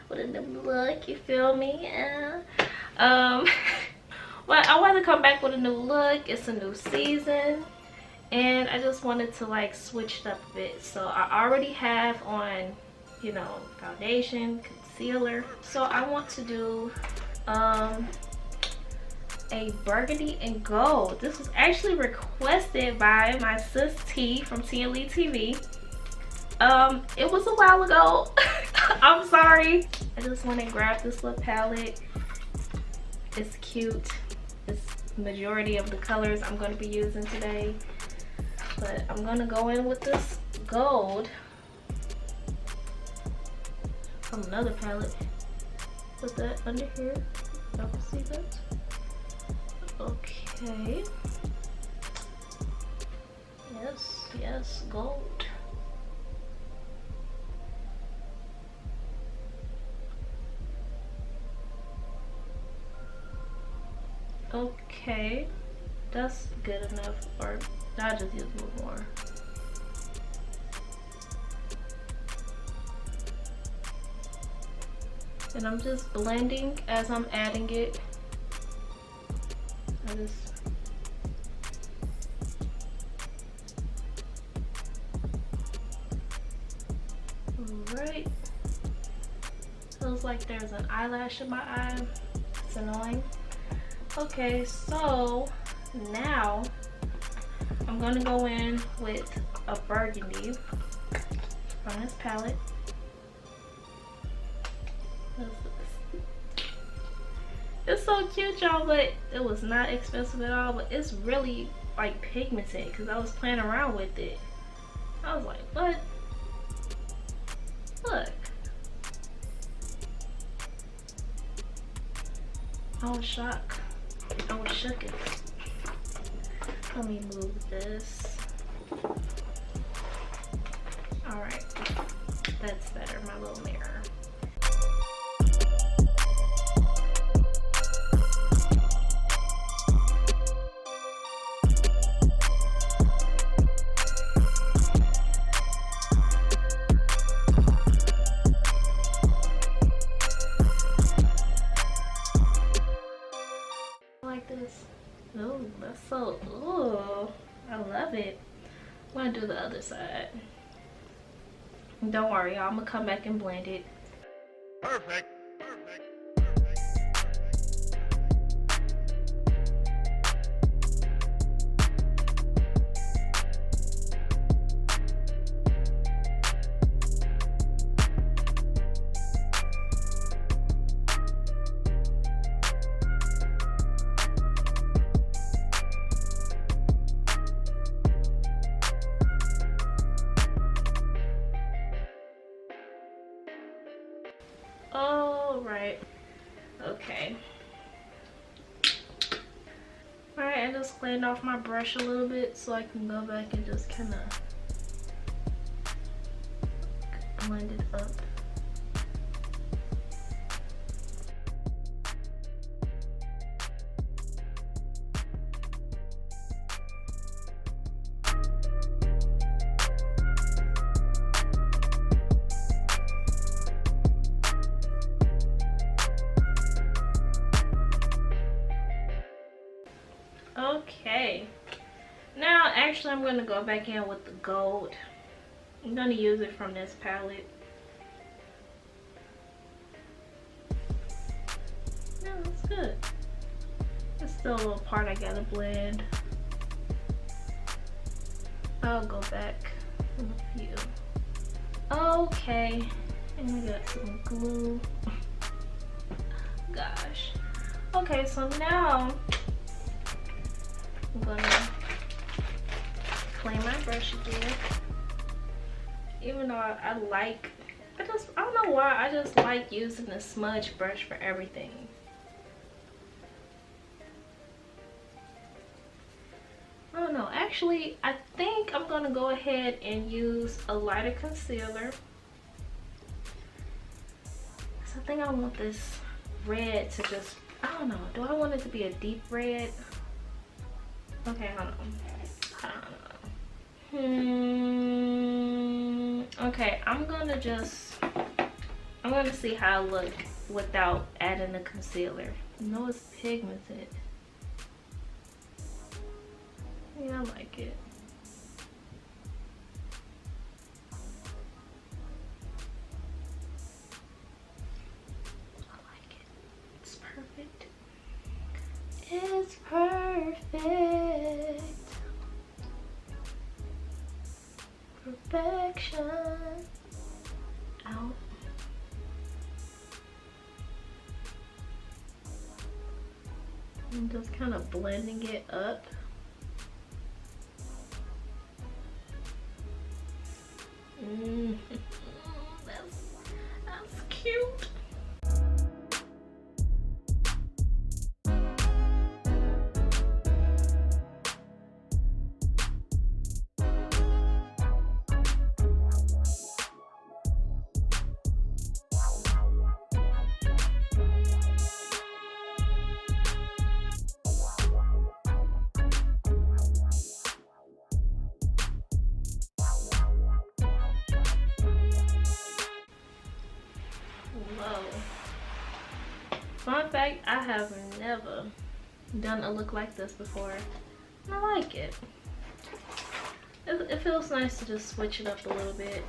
with a new look, you feel me? Well, I want to come back with a new look. It's a new season, and I just wanted to like switch it up a bit. So I already have on, you know, foundation, concealer. So I want to do a burgundy and gold. This was actually requested by my sis T from TLE TV. It was a while ago. I'm sorry. I just want to grab this little palette. It's cute. It's majority of the colors I'm going to be using today, but I'm going to go in with this gold from another palette. Put that under here. Y'all can see that. Okay. Yes, yes, gold. Okay, that's good enough, or I'll just use a little more. And I'm just blending as I'm adding it. Alright. Feels like there's an eyelash in my eye. It's annoying. Okay, so now I'm gonna go in with a burgundy from this palette. It's so cute, y'all, but it was not expensive at all. But it's really like pigmented because I was playing around with it. I was like, what? Look. I was shocked. I was shook. Let me move this. Alright. That's better, my little mirror. Oh, that's so, ooh, I love it. I'm gonna do the other side. Don't worry, y'all, I'm gonna come back and blend it. Perfect. Alright. Okay. Alright, I just cleaned off my brush a little bit so I can go back and just kind of blend it up. Okay, now actually I'm going to go back in with the gold. I'm going to use it from this palette. No, it's good. There's still a little part I gotta blend. I'll go back in a few. Okay, and we got some glue. Gosh. Okay, so now I'm gonna clean my brush again. Even though I don't know why, I just like using the smudge brush for everything. I don't know, actually I think I'm gonna go ahead and use a lighter concealer. So I think I want this red to just, I don't know, do I want it to be a deep red? Okay, hold on. Okay, I'm gonna just I'm gonna see how I look without adding the concealer. I know it's pigmented. Yeah, I like it. I like it. It's perfect. It's perfect. Perfection. Out. I'm just kind of blending it up. That's cute. Whoa. Fun fact, I have never done a look like this before. And I like it. It feels nice to just switch it up a little bit.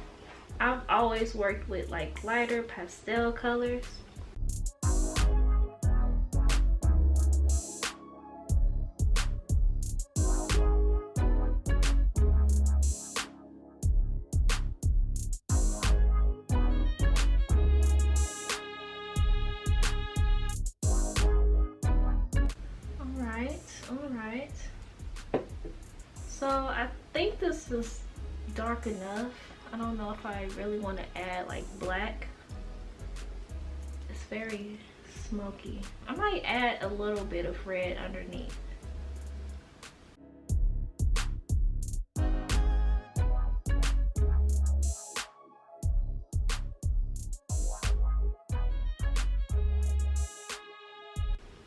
I've always worked with like lighter pastel colors. Alright. So I think this is dark enough. I don't know if I really want to add like black. It's very smoky. I might add a little bit of red underneath.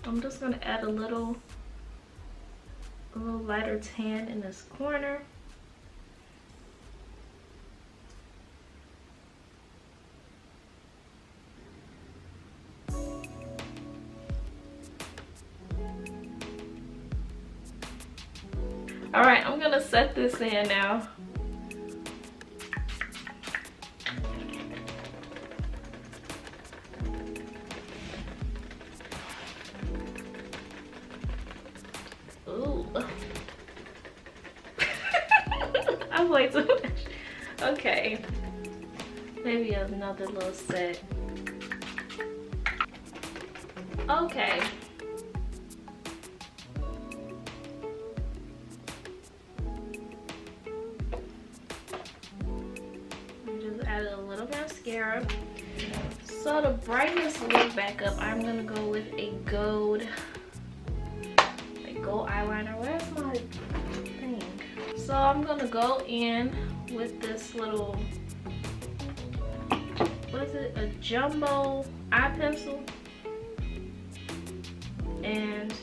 I'm just gonna add a little lighter tan in this corner. All right, I'm gonna set this in now. I'm way too much. Okay, maybe another little set. Okay. Just added a little mascara. So to brighten this look back up, I'm gonna go with a gold eyeliner. Where's my thing? So I'm gonna go in with this little, what is it, a jumbo eye pencil. And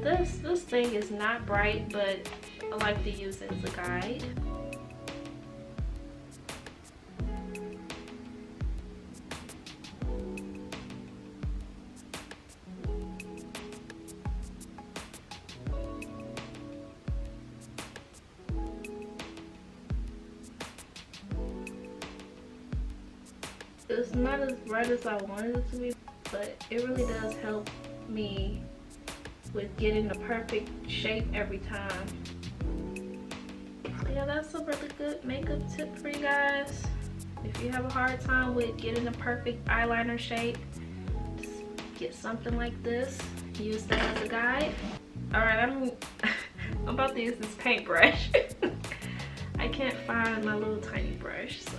this thing is not bright, but I like to use it as a guide. It's not as bright as I wanted it to be, but it really does help me with getting the perfect shape every time. So yeah, that's a really good makeup tip for you guys. If you have a hard time with getting the perfect eyeliner shape, just get something like this. Use that as a guide. Alright, I'm about to use this paintbrush. I can't find my little tiny brush, so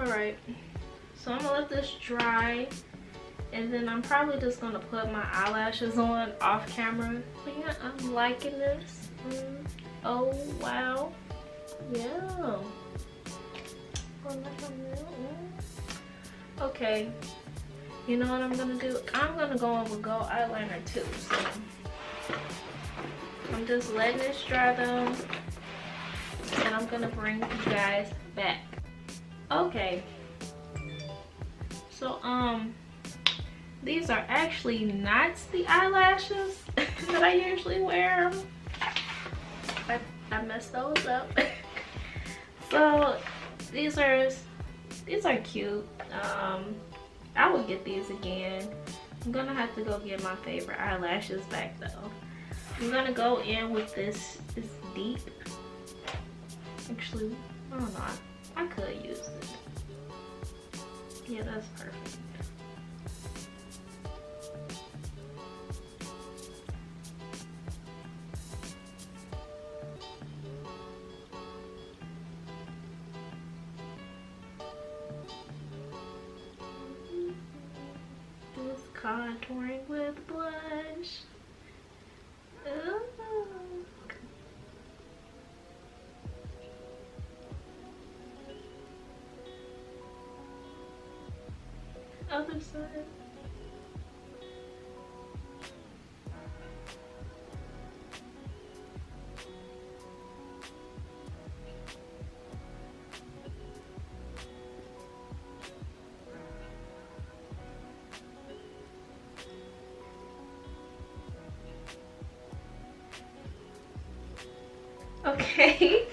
Alright, so I'm gonna let this dry, and then I'm probably just gonna put my eyelashes on off camera. But yeah, I'm liking this. Oh wow, yeah. Okay, you know what I'm gonna do? I'm gonna go in with gold eyeliner too. So I'm just letting this dry though, and I'm gonna bring you guys back. Okay, so these are actually not the eyelashes that I usually wear. I messed those up. So these are cute. I will get these again. I'm gonna have to go get my favorite eyelashes back though. I'm gonna go in with this deep. Actually, I don't know. I could use it. Yeah, that's perfect. Just contouring with blush. Ooh. Other side. Okay.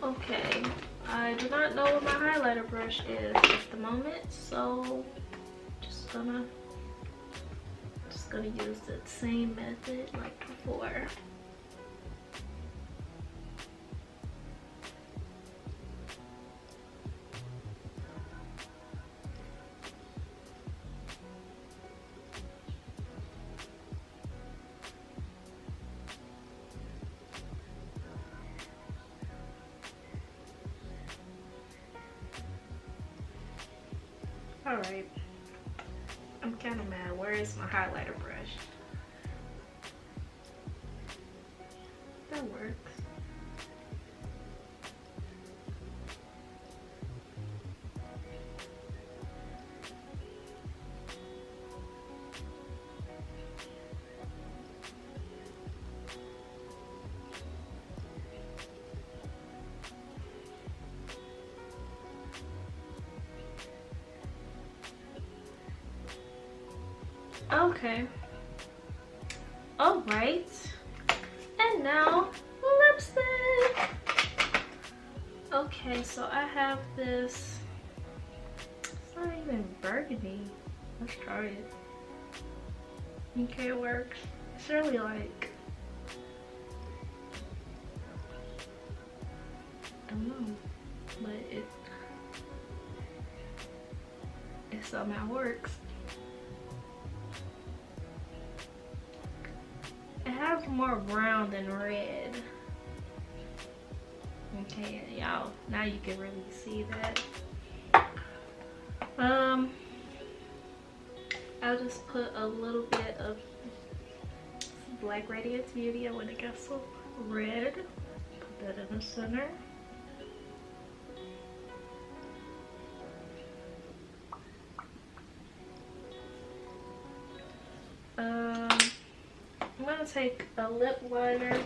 Okay. I do not know what my highlighter brush is at the moment, so just gonna use the same method like before. Alright, I'm kind of mad. Where is my highlighter brush? That works. Okay. All right. And now lipstick. Okay, so I have this. It's not even burgundy. Let's try it. Okay, it works. It's really like, I don't know, but it somehow works. It has more brown than red. Okay, y'all, now you can really see that. I'll just put a little bit of Black Radiance Beauty. I want to get some red. Put that in the center. I'm gonna take a lip liner,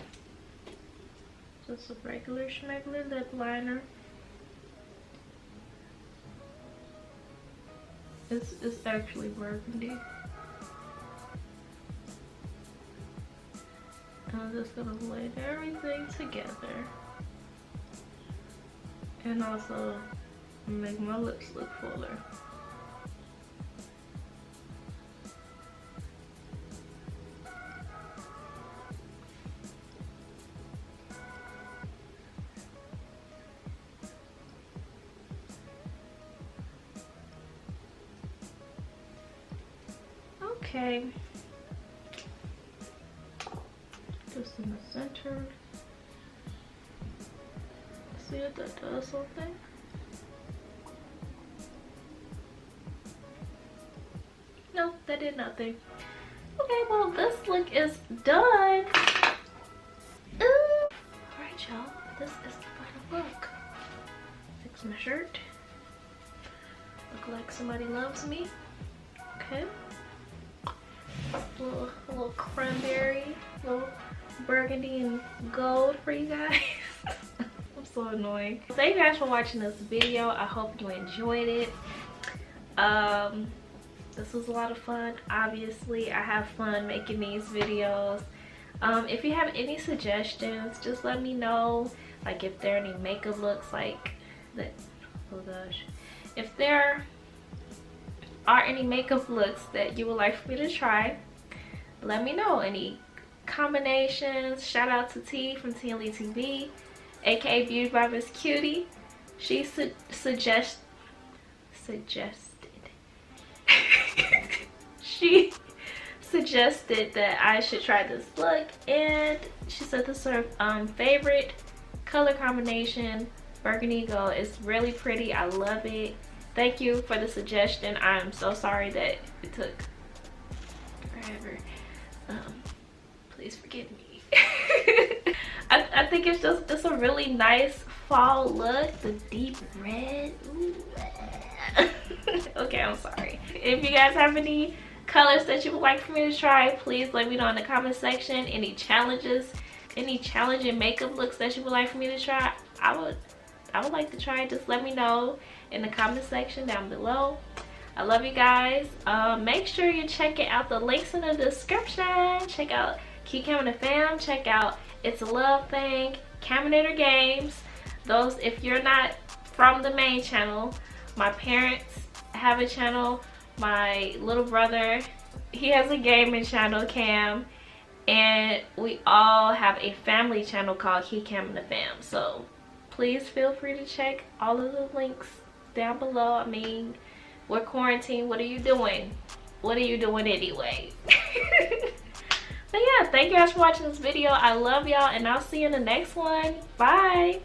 just a regular schmegular lip liner. It's actually burgundy. I'm just gonna blend everything together, and also make my lips look fuller. Okay, just in the center. See if that does something. No, that did nothing. Okay, well, this look is done. Alright, y'all. This is the final look. Fix my shirt. Look like somebody loves me. Okay. A little cranberry, little burgundy and gold for you guys. I'm so annoying. Thank you guys for watching this video. I hope you enjoyed it. This was a lot of fun. Obviously, I have fun making these videos. If you have any suggestions, just let me know. Like if there are any makeup looks like that. Oh gosh. If there are any makeup looks that you would like for me to try, let me know. Any combinations. Shout out to T from TLE TV, aka Beauty by Miss Cutie. She suggested she suggested that I should try this look, and she said this is her favorite color combination, burgundy gold. It's really pretty. I love it. Thank you for the suggestion. I'm so sorry that it took forever. Please forgive me. I think it's a really nice fall look. The deep red. Ooh. Okay, I'm sorry. If you guys have any colors that you would like for me to try, please let me know in the comment section. Any challenges, any challenging makeup looks that you would like for me to try, I would like to try. Just let me know in the comment section down below. I love you guys. Make sure you're checking out the links in the description. Check out KEE'S and the Fam. Check out It's a Love Thing, Caminator Games. Those, if you're not from the main channel, my parents have a channel. My little brother, he has a gaming channel, Cam, and we all have a family channel called KEE'S and the Fam. So please feel free to check all of the links down below. I mean, we're quarantined. What are you doing? What are you doing anyway? But yeah, thank you guys for watching this video. I love y'all, and I'll see you in the next one. Bye.